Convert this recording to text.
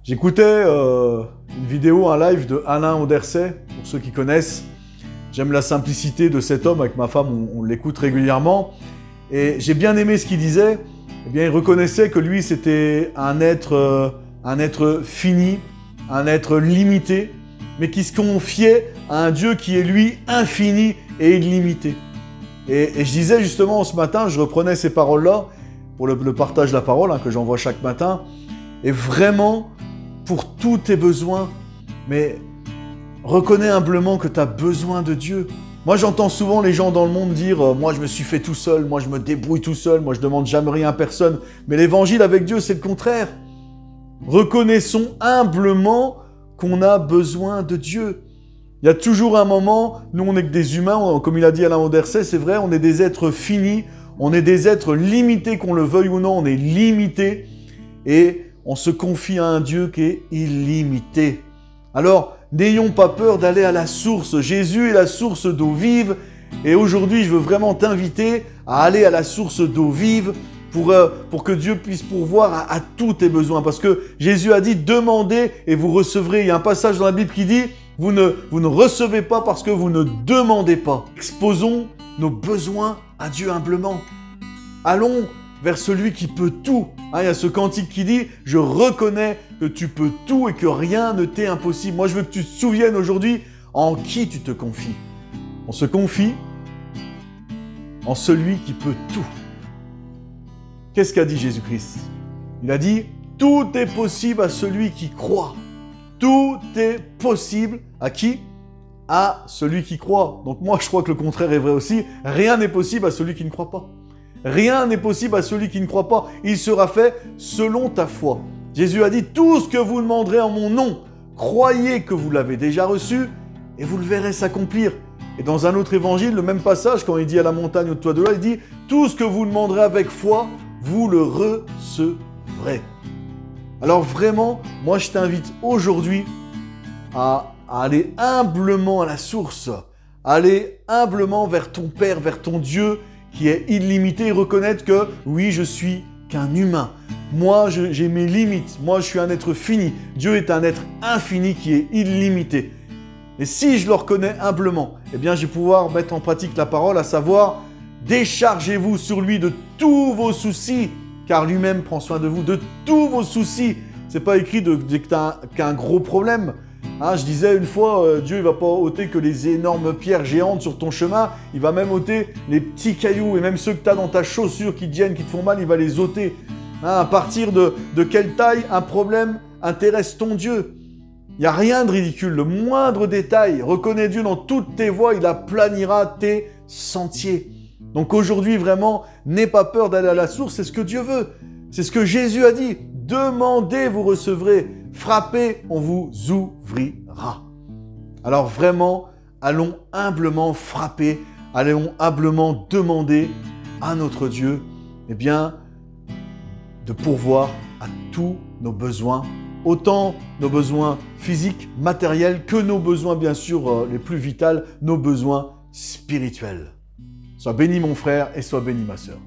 J'écoutais une vidéo, un live de Alain Auderset, pour ceux qui connaissent. J'aime la simplicité de cet homme, avec ma femme, on l'écoute régulièrement. Et j'ai bien aimé ce qu'il disait. Eh bien, il reconnaissait que lui, c'était un être fini, un être limité, mais qui se confiait à un Dieu qui est lui infini et illimité. Et je disais justement ce matin, je reprenais ces paroles-là pour le partage de la parole que j'envoie chaque matin. Et vraiment, pour tous tes besoins, mais reconnais humblement que tu as besoin de Dieu. Moi, j'entends souvent les gens dans le monde dire « Moi, je me suis fait tout seul, moi, je me débrouille tout seul, moi, je demande jamais rien à personne. » Mais l'évangile avec Dieu, c'est le contraire. Reconnaissons humblement qu'on a besoin de Dieu. Il y a toujours un moment, nous, on n'est que des humains, comme il a dit Alain Auderset, c'est vrai, on est des êtres finis, on est des êtres limités, qu'on le veuille ou non, on est limités. Et on se confie à un Dieu qui est illimité. Alors, n'ayons pas peur d'aller à la source. Jésus est la source d'eau vive. Et aujourd'hui, je veux vraiment t'inviter à aller à la source d'eau vive pour que Dieu puisse pourvoir à tous tes besoins. Parce que Jésus a dit « Demandez et vous recevrez ». Il y a un passage dans la Bible qui dit « Vous ne recevez pas parce que vous ne demandez pas ». Exposons nos besoins à Dieu humblement. Allons vers celui qui peut tout. Il y a ce cantique qui dit « Je reconnais que tu peux tout et que rien ne t'est impossible ». Moi, je veux que tu te souviennes aujourd'hui en qui tu te confies. On se confie en celui qui peut tout. Qu'est-ce qu'a dit Jésus-Christ? Il a dit « Tout est possible à celui qui croit ». Tout est possible à qui? À celui qui croit. Donc moi, je crois que le contraire est vrai aussi. Rien n'est possible à celui qui ne croit pas. Rien n'est possible à celui qui ne croit pas. Il sera fait selon ta foi. Jésus a dit, tout ce que vous demanderez en mon nom, croyez que vous l'avez déjà reçu et vous le verrez s'accomplir. Et dans un autre évangile, le même passage, quand il dit à la montagne au toit de là, il dit, tout ce que vous demanderez avec foi, vous le recevrez. Alors vraiment, moi je t'invite aujourd'hui à aller humblement à la source, aller humblement vers ton Père, vers ton Dieu, qui est illimité, et reconnaître que oui, je suis qu'un humain. Moi, j'ai mes limites. Moi, je suis un être fini. Dieu est un être infini qui est illimité. Et si je le reconnais humblement, eh bien, je vais pouvoir mettre en pratique la parole, à savoir, déchargez-vous sur lui de tous vos soucis, car lui-même prend soin de vous, de tous vos soucis. C'est pas écrit que tu as qu'un gros problème. Je disais une fois, Dieu ne va pas ôter que les énormes pierres géantes sur ton chemin, il va même ôter les petits cailloux et même ceux que tu as dans ta chaussure qui te gênent, qui te font mal, il va les ôter. À partir de quelle taille un problème intéresse ton Dieu? Il n'y a rien de ridicule, le moindre détail. Reconnais Dieu dans toutes tes voies, il aplanira tes sentiers. Donc aujourd'hui, vraiment, n'aie pas peur d'aller à la source, c'est ce que Dieu veut. C'est ce que Jésus a dit. Demandez, vous recevrez. Frappez, on vous ouvrira. Alors vraiment, allons humblement frapper, allons humblement demander à notre Dieu, eh bien, de pourvoir à tous nos besoins, autant nos besoins physiques, matériels, que nos besoins, bien sûr, les plus vitaux, nos besoins spirituels. Sois béni mon frère et sois béni ma sœur.